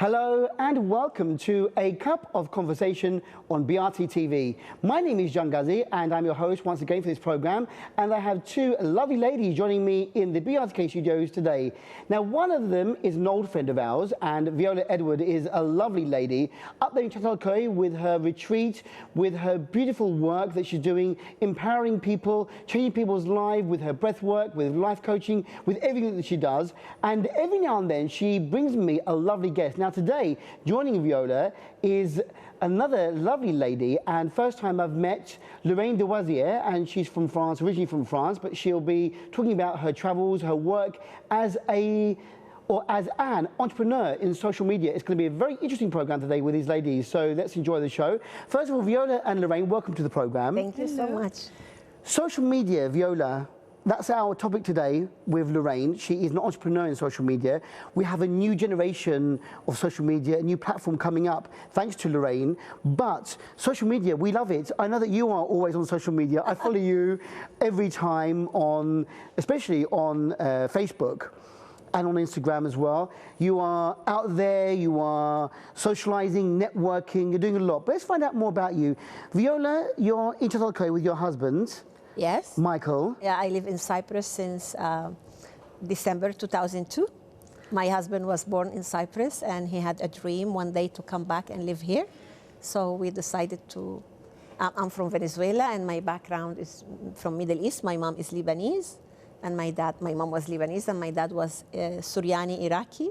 Hello and welcome to A Cup of Conversation on BRT TV. My name is John Ghazi and I'm your host once again for this program, and I have two lovely ladies joining me in the BRTK studios today. Now, one of them is an old friend of ours, and Viola Edward is a lovely lady up there in Chatalcoy with her retreat, with her beautiful work that she's doing, empowering people, changing people's lives with her breath work, with life coaching, with everything that she does. And every now and then she brings me a lovely guest. Now today, joining Viola is another lovely lady, and first time I've met Lorraine Devoisier, and she's from France, originally from France, but she'll be talking about her travels, her work as an entrepreneur in social media. It's going to be a very interesting program today with these ladies, so let's enjoy the show. First of all, Viola and Lorraine, welcome to the program. Thank you so much. Social media, Viola. That's our topic today with Lorraine. She is an entrepreneur in social media. We have a new generation of social media, a new platform coming up, thanks to Lorraine. But social media, we love it. I know that you are always on social media. I follow you every time especially on Facebook and on Instagram as well. You are out there, you are socializing, networking, you're doing a lot. But let's find out more about you. Viola, you're in Chatalcoy with your husband. Yes. Michael. Yeah, I live in Cyprus since December 2002. My husband was born in Cyprus and he had a dream one day to come back and live here. So we decided to, I'm from Venezuela and my background is from Middle East. My mom is Lebanese and my mom was Lebanese and my dad was Suryani Iraqi.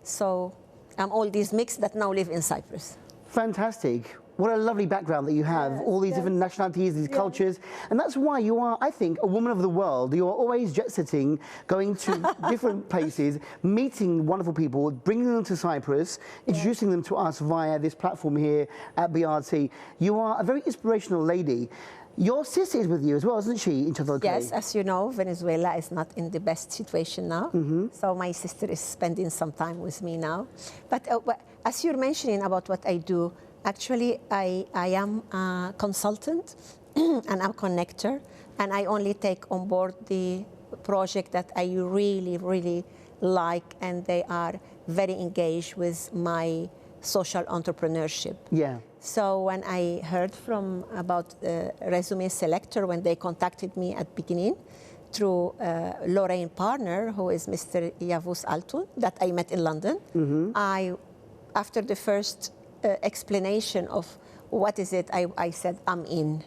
So I'm all these mixed that now live in Cyprus. Fantastic. What a lovely background that you have, all these different nationalities, these cultures. And that's why you are, I think, a woman of the world. You are always jet-setting, going to different places, meeting wonderful people, bringing them to Cyprus, introducing them to us via this platform here at BRT. You are a very inspirational lady. Your sister is with you as well, isn't she, in Chatalcoy? Yes, as you know, Venezuela is not in the best situation now. So my sister is spending some time with me now. But as you're mentioning about what I do, actually, I am a consultant and I'm a connector, and I only take on board the project that I really, really like, and they are very engaged with my social entrepreneurship. Yeah. So when I heard about Resume Selector, when they contacted me at beginning through Lorraine partner, who is Mr. Yavuz Altun, that I met in London, after the first explanation of what is it, I said I'm in,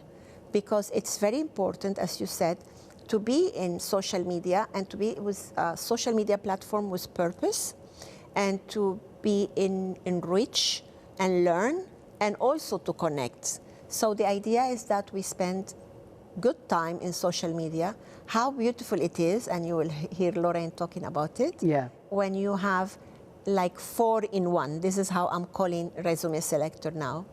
because it's very important, as you said, to be in social media and to be with a social media platform with purpose, and to be enrich and learn, and also to connect. So the idea is that we spend good time in social media, how beautiful it is, and you will hear Lorraine talking about it, when you have like 4-in-1. This is how I'm calling Resume Selector now.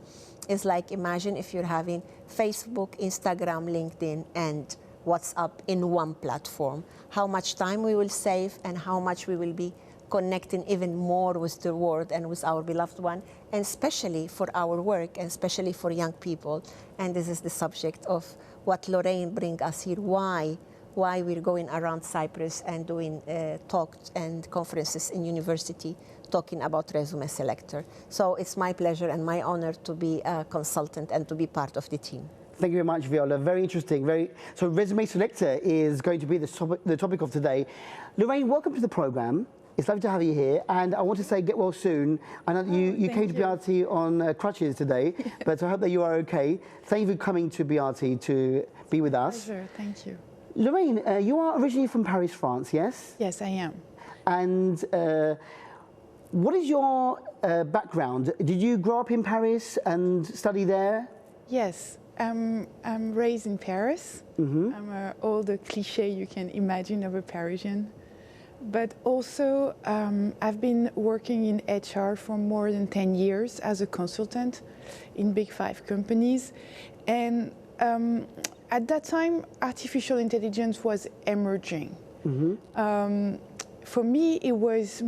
It's like, imagine if you're having Facebook, Instagram, LinkedIn, and WhatsApp in one platform. How much time we will save and how much we will be connecting even more with the world and with our beloved one, and especially for our work and especially for young people. And this is the subject of what Lorraine brings us here, why we're going around Cyprus and doing talks and conferences in university talking about Resume Selector. So it's my pleasure and my honor to be a consultant and to be part of the team. Thank you very much, Viola. Very interesting. So Resume Selector is going to be the topic of today. Lorraine, welcome to the program. It's lovely to have you here, and I want to say get well soon. I know that you came to BRT on crutches today, but I hope that you are okay. Thank you for coming to BRT to be with us. Pleasure. Thank you. Lorraine, you are originally from Paris, France, yes? Yes, I am. And what is your background? Did you grow up in Paris and study there? Yes, I'm raised in Paris. I'm all the cliché you can imagine of a Parisian. But also, I've been working in HR for more than 10 years as a consultant in big 5 companies. And at that time, artificial intelligence was emerging. For me, it was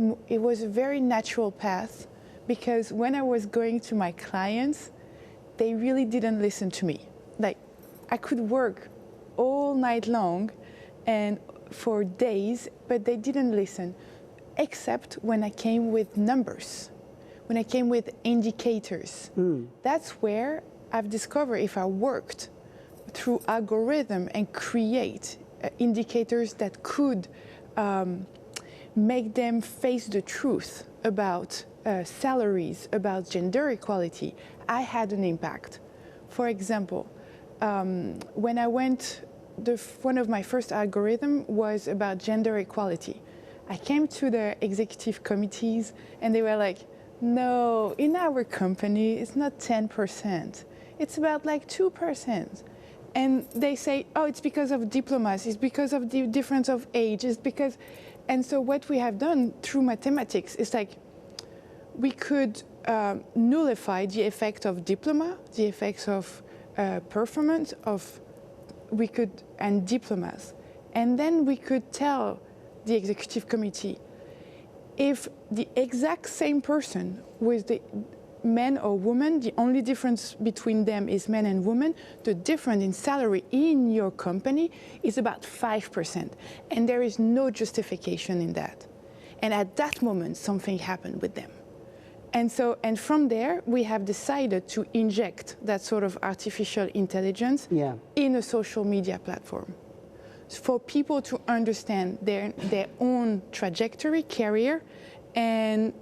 a very natural path, because when I was going to my clients, they really didn't listen to me. Like, I could work all night long and for days, but they didn't listen, except when I came with numbers, when I came with indicators. That's where I've discovered if I worked through algorithm and create indicators that could make them face the truth about salaries, about gender equality, I had an impact. For example, when I went, one of my first algorithm was about gender equality. I came to the executive committees and they were like, no, in our company, it's not 10%. It's about like 2%. And they say, oh, it's because of diplomas, it's because of the difference of age, it's because, and so what we have done through mathematics is like, we could nullify the effect of diploma, the effects of performance and diplomas. And then we could tell the executive committee, if the exact same person with the man or woman, the only difference between them is men and women, the difference in salary in your company is about 5%. And there is no justification in that. And at that moment, something happened with them. And from there, we have decided to inject that sort of artificial intelligence in a social media platform for people to understand their own trajectory, career, and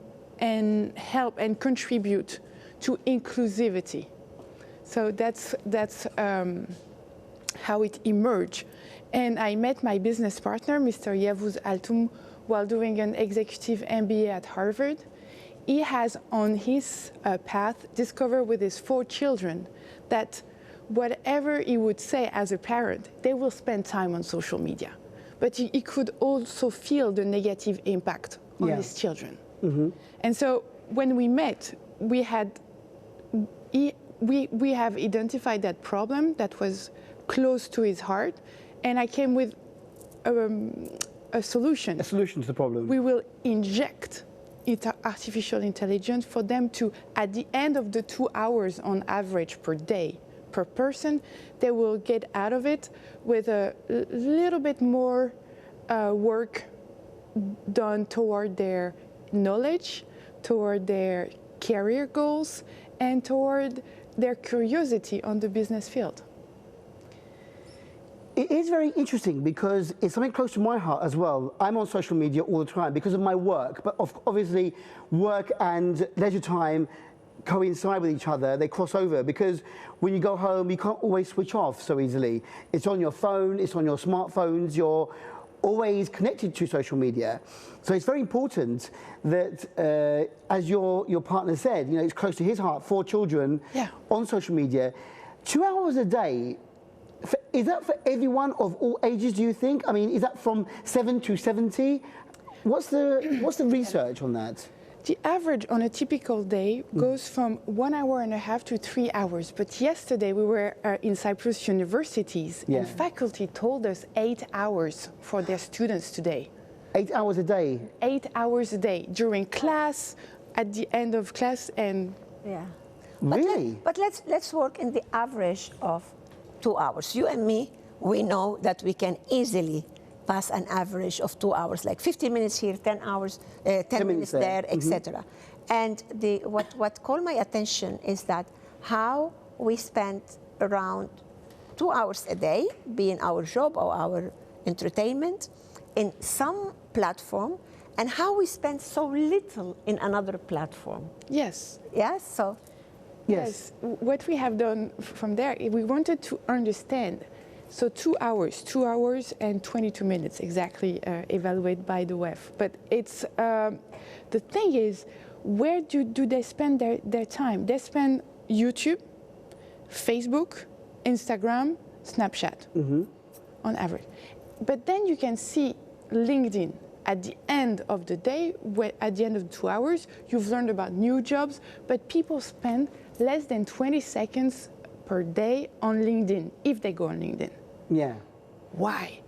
help and contribute to inclusivity. So that's how it emerged. And I met my business partner, Mr. Yavuz Altoum, while doing an executive MBA at Harvard. He has on his path discovered with his 4 children that whatever he would say as a parent, they will spend time on social media. But he could also feel the negative impact on his children. And so when we met, we have identified that problem that was close to his heart, and I came with a solution. A solution to the problem. We will inject artificial intelligence for them to, at the end of the 2 hours on average per day, per person, they will get out of it with a little bit more work done toward their knowledge, toward their career goals, and toward their curiosity on the business field. It is very interesting because it's something close to my heart as well. I'm on social media all the time because of my work, but obviously work and leisure time coincide with each other, they cross over, because when you go home, you can't always switch off so easily. It's on your phone, it's on your smartphones, you're always connected to social media. So it's very important that, as your partner said, you know, it's close to his heart, 4 children on social media. 2 hours a day, is that for everyone of all ages, do you think? I mean, is that from 7 to 70? What's the research on that? The average on a typical day goes from 1.5 hours to 3 hours. But yesterday we were in Cyprus universities and faculty told us 8 hours for their students today. 8 hours a day? 8 hours a day during class, at the end of class, and Really? But let's work in the average of 2 hours. You and me, we know that we can easily pass an average of 2 hours, like 15 minutes here, 10 hours, 10 minutes there, etc. And what caught my attention is that how we spend around 2 hours a day, being our job or our entertainment, in some platform, and how we spend so little in another platform. Yes. Yes. So. Yes. What we have done from there, we wanted to understand. So 2 hours and 22 minutes exactly evaluated by the WEF. But it's the thing is, where do they spend their time? They spend YouTube, Facebook, Instagram, Snapchat on average. But then you can see LinkedIn at the end of the day, at the end of 2 hours, you've learned about new jobs, but people spend less than 20 seconds per day on LinkedIn, if they go on LinkedIn. Yeah. Why?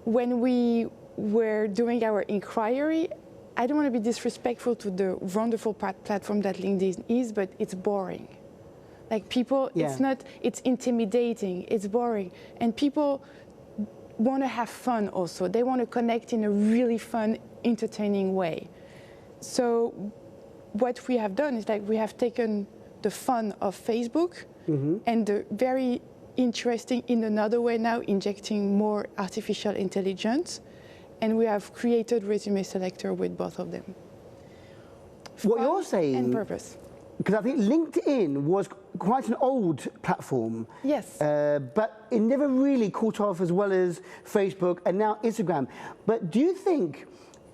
When we were doing our inquiry, I don't want to be disrespectful to the wonderful platform that LinkedIn is, but it's boring. Like people, it's intimidating, it's boring. And people want to have fun also. They want to connect in a really fun, entertaining way. So what we have done is like we have taken the fun of Facebook and the very interesting in another way now, injecting more artificial intelligence, and we have created Resume Selector with both of them. What Fun you're saying, and purpose. because I think LinkedIn was quite an old platform. Yes. But it never really caught off as well as Facebook and now Instagram. But do you think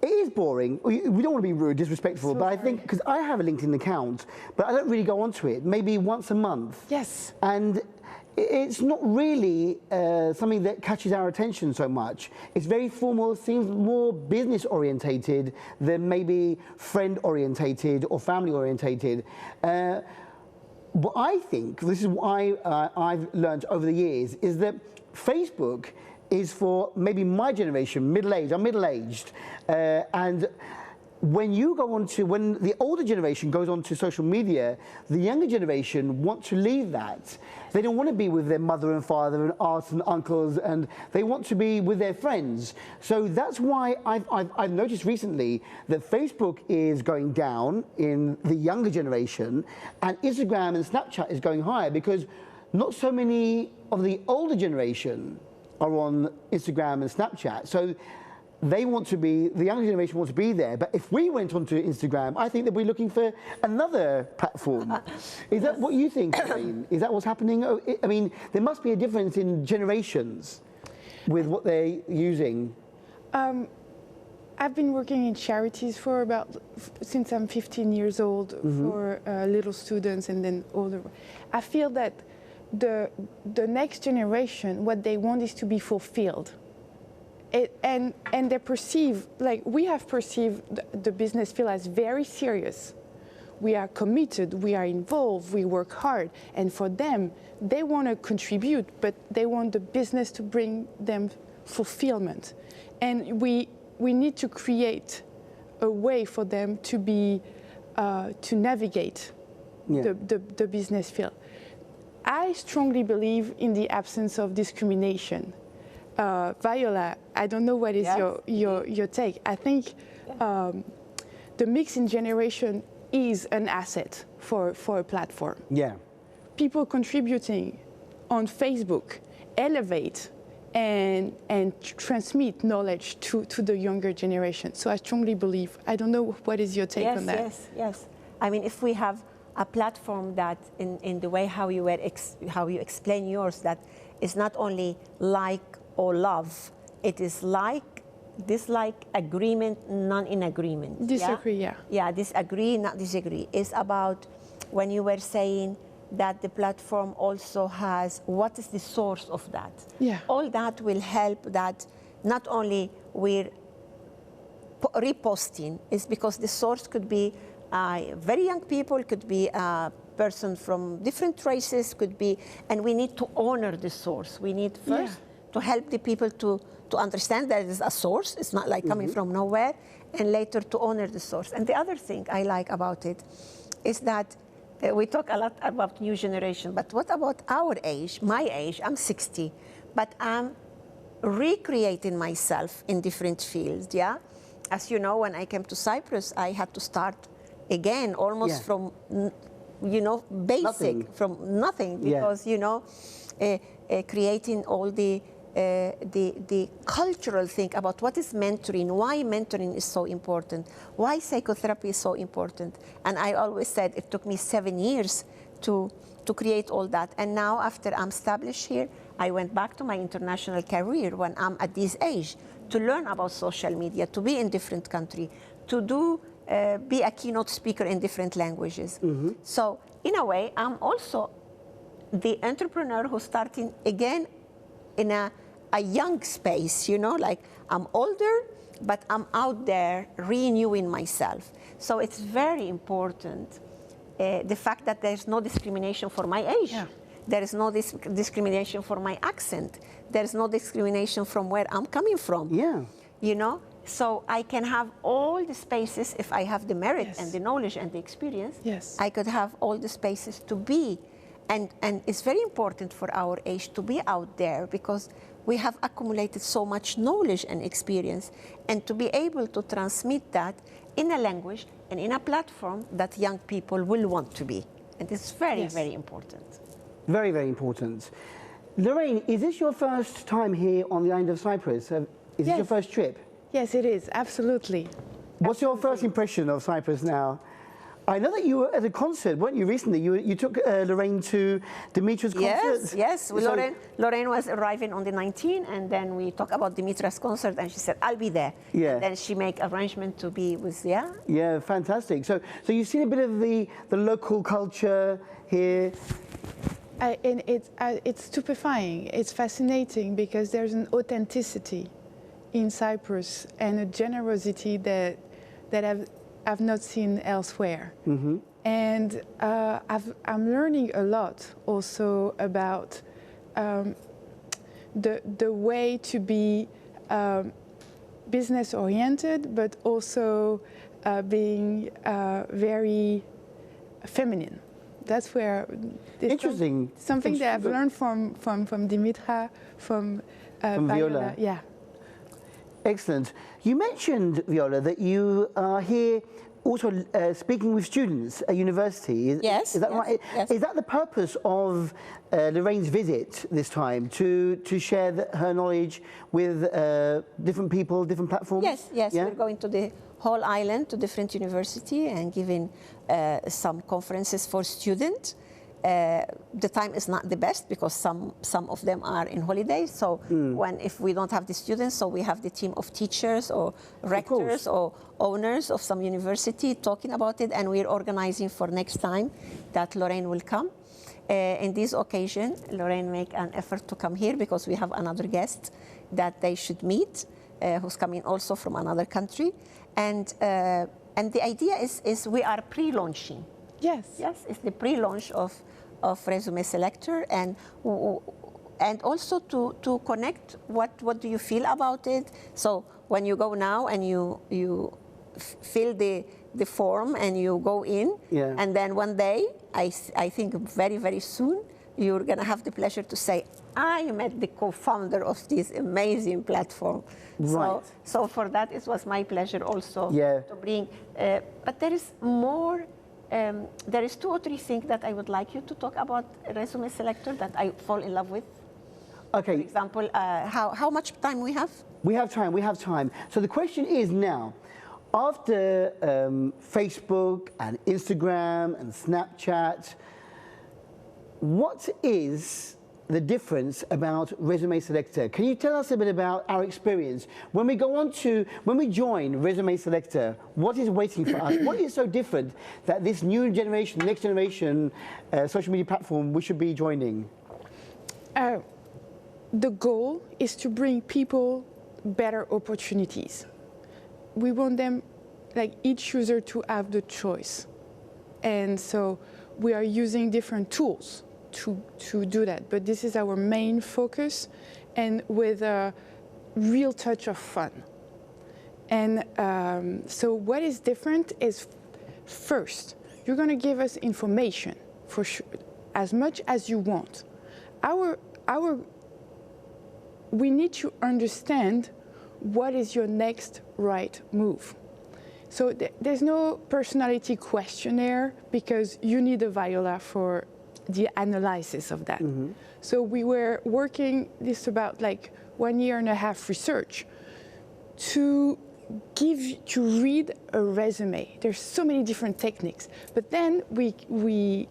it is boring? We don't want to be rude, disrespectful, but I think, because I have a LinkedIn account, but I don't really go onto it, maybe once a month. Yes. And it's not really something that catches our attention so much. It's very formal, seems more business orientated than maybe friend orientated or family orientated. What I think, this is what I've learned over the years, is that Facebook is for maybe my generation, middle-aged. I'm middle-aged, and when the older generation goes onto social media, the younger generation want to leave that. They don't want to be with their mother and father and aunts and uncles, and they want to be with their friends. So that's why I've noticed recently that Facebook is going down in the younger generation, and Instagram and Snapchat is going higher, because not so many of the older generation are on Instagram and Snapchat. So the younger generation wants to be there. But if we went onto Instagram, I think that we're looking for another platform. Is that what you think, Irene? Is that what's happening? I mean, there must be a difference in generations with what they're using. I've been working in charities for since I'm 15 years old, for little students and then older. I feel that the next generation, what they want is to be fulfilled. And they perceive, like we have perceived the business field as very serious. We are committed, we are involved, we work hard. And for them, they want to contribute, but they want the business to bring them fulfillment. And we need to create a way for them to be, to navigate the business field. I strongly believe in the absence of discrimination. Viola, I don't know what is your take. I think the mix in generation is an asset for a platform. Yeah. People contributing on Facebook elevate and transmit knowledge to the younger generation. So I strongly believe. I don't know what is your take on that. Yes. I mean, if we have a platform that, in the way how you explain yours, that is not only like or love, it is like, dislike, agreement, non-in agreement. Disagree, Yeah, disagree, not disagree. It's about when you were saying that the platform also has, what is the source of that? Yeah. All that will help that not only we're reposting, is because the source could be very young people, could be a person from different races, could be, and we need to honor the source. We need first to help the people to understand that it is a source. It's not like coming from nowhere, and later to honor the source. And the other thing I like about it is that we talk a lot about new generation, but what about our age, my age? I'm 60, but I'm recreating myself in different fields, As you know, when I came to Cyprus, I had to start again, almost from, basic, from nothing, because, creating all the cultural thing about what is mentoring, why mentoring is so important, why psychotherapy is so important. And I always said it took me 7 years to create all that. And now, after I'm established here, I went back to my international career when I'm at this age to learn about social media, to be in different countries, to be a keynote speaker in different languages. So in a way, I'm also the entrepreneur who's starting again in a young space, like I'm older, but I'm out there renewing myself. So it's very important, the fact that there's no discrimination for my age. There is no discrimination for my accent. There's no discrimination from where I'm coming from. So I can have all the spaces if I have the merit and the knowledge and the experience. I could have all the spaces to be. And it's very important for our age to be out there, because we have accumulated so much knowledge and experience, and to be able to transmit that in a language and in a platform that young people will want to be. And it's very, Yes. very important. Very, very important. Lorraine, is this your first time here on the island of Cyprus? Is this your Yes. first trip? Yes, it is, absolutely. What's your first impression of Cyprus now? I know that you were at a concert, weren't you, recently? You took Lorraine to Dimitri's concert. Yes, yes. So- Lorraine was arriving on the 19th, and then we talked about Dimitra's concert, and she said, I'll be there. Yeah. And then she make arrangement to be with, yeah. Yeah, fantastic. So you've seen a bit of the local culture here. And it's stupefying. It's fascinating because there's an authenticity in Cyprus and a generosity that I've not seen elsewhere. Mm-hmm. And I'm learning a lot also about the way to be business oriented, but also being very feminine. That's where there's Interesting. something that I've learned from Dimitra, from Viola. Yeah. Excellent. You mentioned, Viola, that you are here also speaking with students at university. Yes, Is that yes, right? yes. Is that the purpose of Lorraine's visit this time, to share her knowledge with different people, different platforms? Yes, yes. Yeah? We're going to the whole island, to different university, and giving some conferences for students. The time is not the best because some of them are in holidays. So if we don't have the students, so we have the team of teachers or rectors or owners of some university talking about it, and we're organizing for next time that Lorraine will come. In this occasion, Lorraine make an effort to come here because we have another guest that they should meet, who's coming also from another country, and the idea is we are pre-launching. Yes. Yes, it's the pre-launch of Resume Selector, and also to connect what do you feel about it. So when you go now and you fill the form and you go in, Yeah. and then one day, I think very, very soon, you're going to have the pleasure to say, I met the co-founder of this amazing platform. Right. So for that, it was my pleasure also Yeah. to bring. But there is more. There is 2 or 3 things that I would like you to talk about Resume Selector that I fall in love with. For Okay. example, how much time we have? We have time, we have time. So the question is now, after Facebook and Instagram and Snapchat, what is the difference about Resume Selector? Can you tell us a bit about our experience? When we join Resume Selector, what is waiting for us? What is so different that this new generation, next generation social media platform we should be joining? The goal is to bring people better opportunities. We want them, like each user, to have the choice. And so we are using different tools to do that. But this is our main focus, and with a real touch of fun. And so what is different is, first, you're going to give us information, for sure, as much as you want. We need to understand what is your next right move. So there's no personality questionnaire because you need a Viola for the analysis of that. Mm-hmm. So we were working this about like 1.5 years research to read a resume. There's so many different techniques, but then we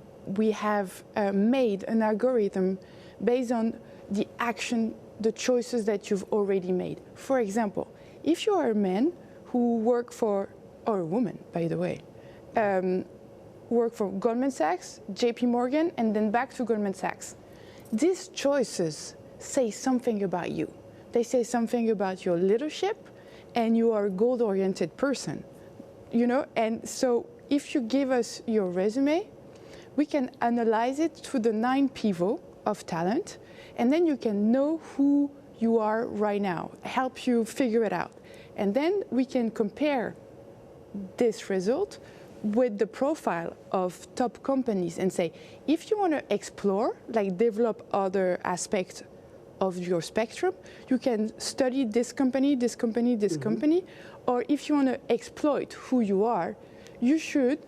have made an algorithm based on the action, the choices that you've already made. For example, if you are a man who work for, or a woman, by the way, work for Goldman Sachs, JP Morgan, and then back to Goldman Sachs, these choices say something about you. They say something about your leadership, and you are a goal-oriented person, you know? And so if you give us your resume, we can analyze it through the 9 pivots of talent, and then you can know who you are right now, help you figure it out. And then we can compare this result with the profile of top companies and say, if you want to explore, like develop other aspects of your spectrum. You can study this company, this company, this company, or if you want to exploit who you are, you should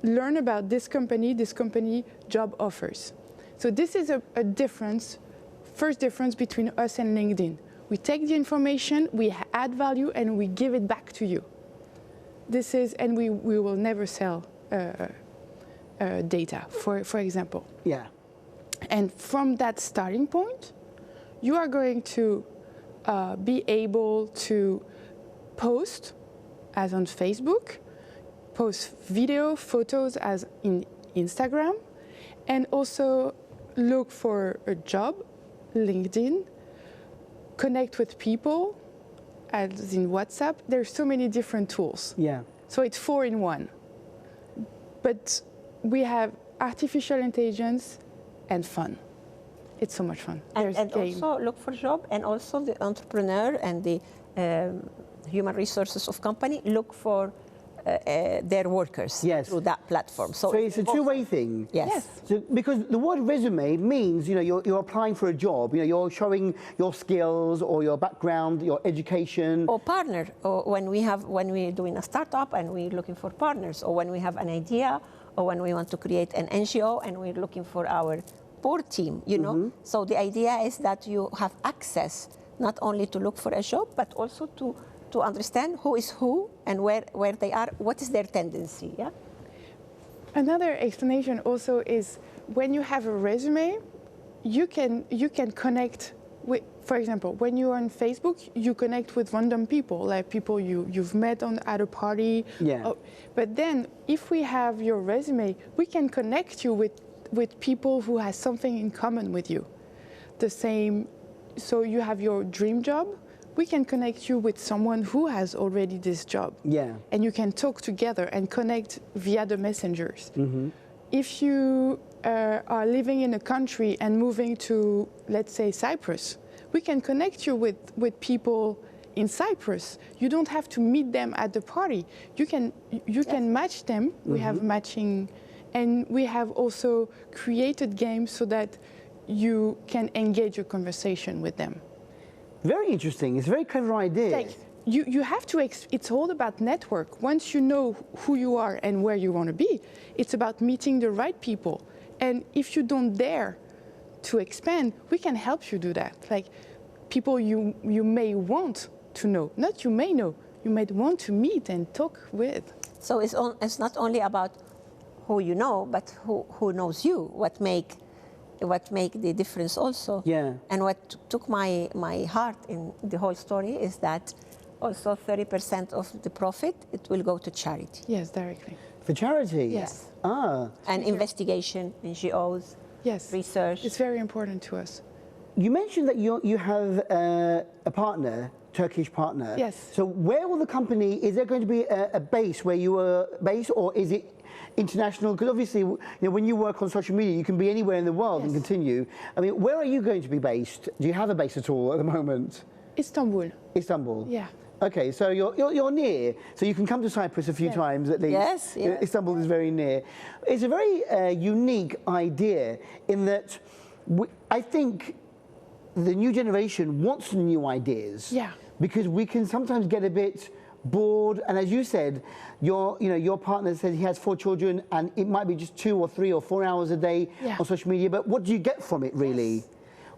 learn about this company job offers. So this is a difference, first difference between us and LinkedIn. We take the information, we add value, and we give it back to you. This is, and we will never sell data, for example. Yeah. And from that starting point, you are going to be able to post, as on Facebook, post video, photos as in Instagram, and also look for a job, LinkedIn, connect with people, as in WhatsApp. There's so many different tools. Yeah. So it's 4 in 1. But we have artificial intelligence and fun. It's so much fun. And also look for job, and also the entrepreneur and the human resources of company look for their workers through that platform. So it's a two-way thing. Yes. So, because the word resume means, you're applying for a job. You're showing your skills or your background, your education. Or partner. Or when we're doing a startup and we're looking for partners, or when we have an idea, or when we want to create an NGO and we're looking for our board team. So the idea is that you have access not only to look for a job, but also to understand who is who and where they are, what is their tendency, yeah? Another explanation also is when you have a resume, you can connect with, for example, when you're on Facebook, you connect with random people, like people you've met at a party. Yeah. But then if we have your resume, we can connect you with people who has something in common with you. The same, so you have your dream job, we can connect you with someone who has already this job. Yeah. And you can talk together and connect via the messengers. If you are living in a country and moving to, let's say, Cyprus, we can connect you with people in Cyprus. You don't have to meet them at the party. You can match them. We have matching, and we have also created games so that you can engage a conversation with them. Very interesting. It's a very clever idea. Like, you have to, it's all about network. Once you know who you are and where you want to be, it's about meeting the right people. And if you don't dare to expand, we can help you do that. Like people you may want to know, not you may know, you might want to meet and talk with. So it's not only about who you know, but who knows you, what make the difference also. Yeah. And what took my heart in the whole story is that also 30% of the profit, it will go to charity. Yes, directly. For charity? Yes. Ah. And investigation, NGOs, yes, research. It's very important to us. You mentioned that you have a partner, Turkish partner. Yes. So where will the company, is there going to be a base where you are based, or is it international? Because obviously, when you work on social media, you can be anywhere in the world and continue. I mean, where are you going to be based? Do you have a base at all at the moment? Istanbul. Istanbul? Yeah. Okay, so you're near, so you can come to Cyprus a few times at least. Yes, yes. Istanbul is very near. It's a very unique idea in that I think the new generation wants new ideas. Yeah. Because we can sometimes get a bit bored, and as you said, your partner said he has 4 children, and it might be just 2 or 3 or 4 hours a day on social media. But what do you get from it, really?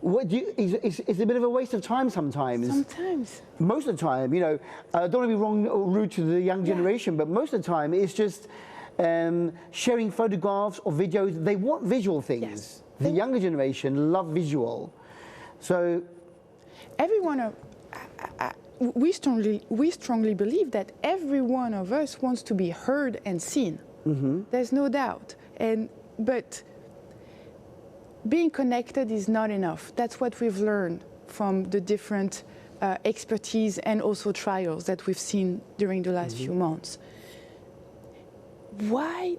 Yes. It's a bit of a waste of time sometimes. Sometimes. Most of the time, I don't want to be wrong or rude to the young generation, but most of the time it's just sharing photographs or videos. They want visual things. Yes. The younger generation love visual. So everyone, we strongly believe that every one of us wants to be heard and seen. There's no doubt. But being connected is not enough. That's what we've learned from the different expertise and also trials that we've seen during the last few months. Why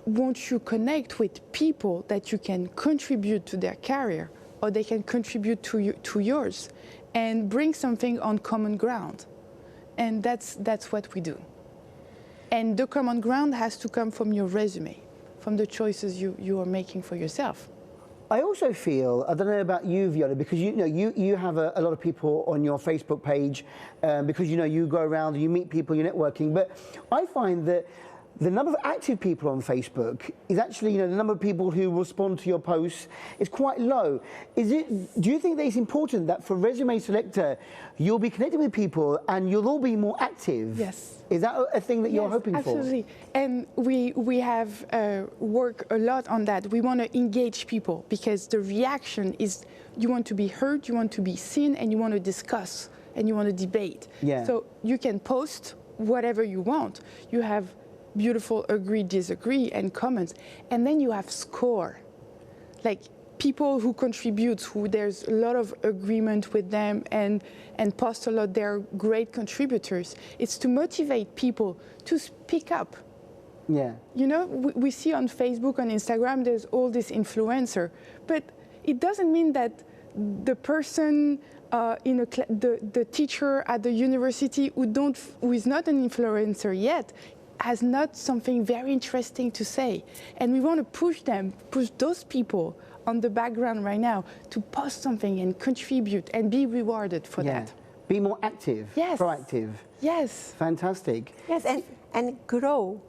won't you connect with people that you can contribute to their career, or they can contribute to yours, and bring something on common ground? And that's what we do. And the common ground has to come from your resume, from the choices you are making for yourself. I also feel, I don't know about you, Viola, because you have a lot of people on your Facebook page, because you go around, you meet people, you're networking. But I find that the number of active people on Facebook is actually, the number of people who respond to your posts is quite low. Do you think that it's important that for Resume Selector, you'll be connected with people and you'll all be more active? Yes. Is that a thing that you're hoping for? Absolutely. And we have worked a lot on that. We want to engage people because the reaction is you want to be heard, you want to be seen, and you want to discuss, and you want to debate. Yeah. So you can post whatever you want. You have beautiful agree, disagree, and comments. And then you have score. Like people who contribute, who there's a lot of agreement with them and post a lot, they're great contributors. It's to motivate people to speak up. Yeah. We see on Facebook, on Instagram, there's all this influencer, but it doesn't mean that the person the teacher at the university who is not an influencer yet has not something very interesting to say. And we want to push those people on the background right now to post something and contribute and be rewarded for that. Be more active, proactive. Yes. Fantastic. Yes, and grow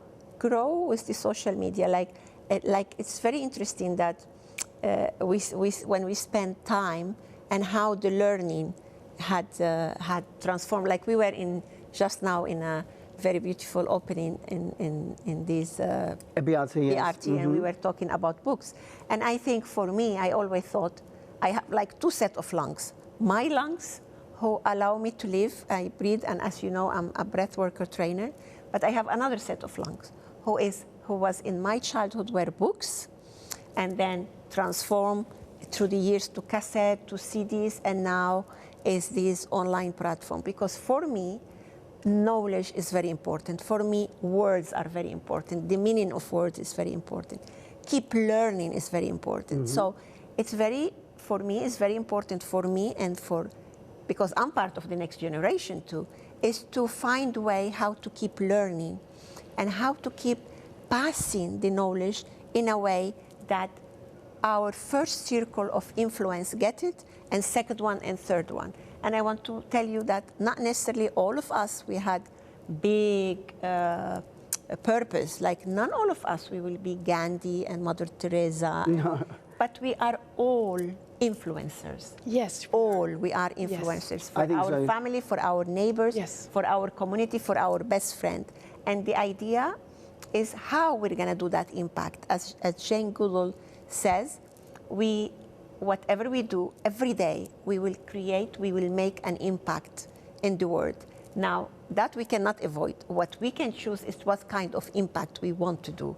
with the social media. Like it's very interesting that when we spend time and how the learning had transformed. Like we were just now in a very beautiful opening in this BRT, yes. And we were talking about books. And I think for me, I always thought I have like two sets of lungs. My lungs, who allow me to live, I breathe, and as you know, I'm a breath worker trainer. But I have another set of lungs, who was in my childhood were books, and then transformed through the years to cassette, to CDs, and now is this online platform. Because for me, knowledge is very important. For me, words are very important. The meaning of words is very important. Keep learning is very important. So it's very important for me and because I'm part of the next generation too, is to find a way how to keep learning and how to keep passing the knowledge in a way that our first circle of influence get it, and second one and third one. And I want to tell you that not necessarily all of us, we had big purpose. Like not all of us, we will be Gandhi and Mother Teresa. No. But we are all influencers. Yes. We are influencers for our family, for our neighbors, for our community, for our best friend. And the idea is how we're going to do that impact. As Jane Goodall says, whatever we do every day, we will make an impact in the world. Now, that we cannot avoid. What we can choose is what kind of impact we want to do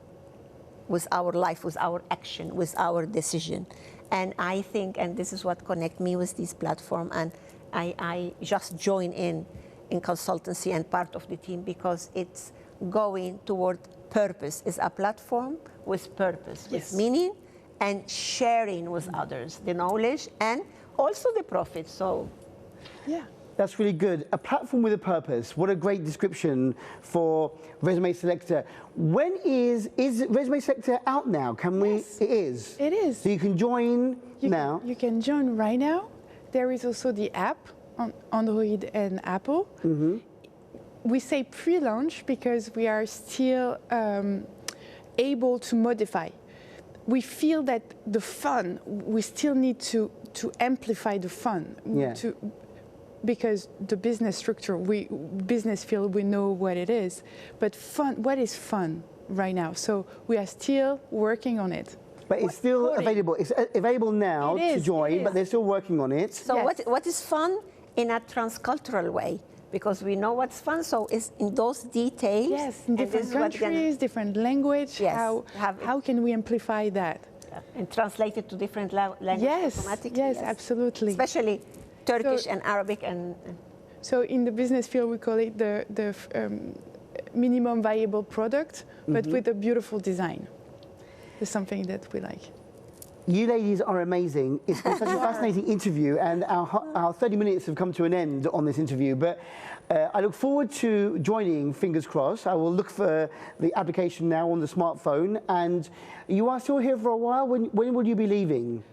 with our life, with our action, with our decision. And I think, and this is what connects me with this platform, and I just join in consultancy and part of the team because it's going toward purpose. It's a platform with purpose, with meaning, and sharing with others the knowledge and also the profit. So, yeah. That's really good. A platform with a purpose. What a great description for Resume Selector. When is Resume Selector out now? Can we? Yes, it is. It is. So you can join now. You can join right now. There is also the app on Android and Apple. We say pre-launch because we are still able to modify. We feel that the fun, we still need to amplify the fun. Yeah. Because the business structure, business field, we know what it is. But fun, what is fun right now? So we are still working on it. But it's still available. It's available now to join, but they're still working on it. So what is fun in a transcultural way? Because we know what's fun, so it's in those details. Yes, in different countries, different language. Yes, how can we amplify that? And translate it to different languages automatically? Yes, absolutely. Especially Turkish and Arabic. So in the business field, we call it the minimum viable product, but with a beautiful design. It's something that we like. You ladies are amazing. It's been such a fascinating interview, and our 30 minutes have come to an end on this interview. But I look forward to joining, fingers crossed. I will look for the application now on the smartphone. And you are still here for a while. When will you be leaving?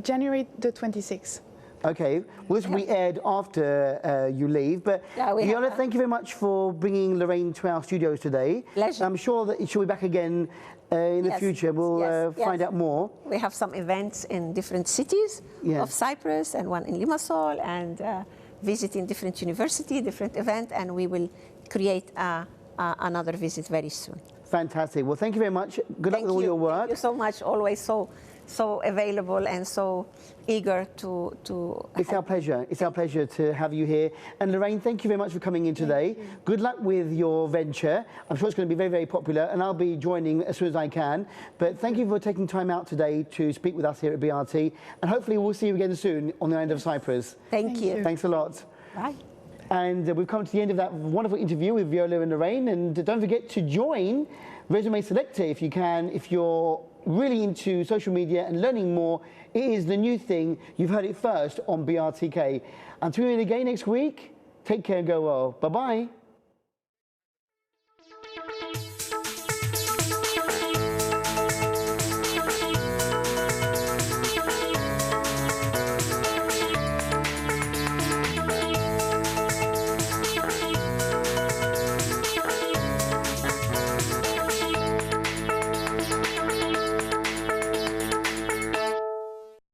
January the 26th. Okay, well, this will be aired after you leave. But Viola, thank you very much for bringing Lorraine to our studios today. Pleasure. I'm sure that she'll be back again in the future. We'll find out more. We have some events in different cities of Cyprus, and one in Limassol, and visiting different university, different event, and we will create another visit very soon. Fantastic. Well, thank you very much. Good luck with all your work. Thank you so much. Always so available and so eager to It's our pleasure. It's our pleasure to have you here. And Lorraine, thank you very much for coming in today. Good luck with your venture. I'm sure it's going to be very, very popular, and I'll be joining as soon as I can. But thank you for taking time out today to speak with us here at BRT, and hopefully we'll see you again soon on the island of Cyprus. Thank you. Thanks a lot. Bye. And we've come to the end of that wonderful interview with Viola and Lorraine. And don't forget to join Resume Selector if you can, if you're really into social media and learning more. It is the new thing. You've heard it first on BRTK. Until we meet again next week, take care and go well. Bye-bye.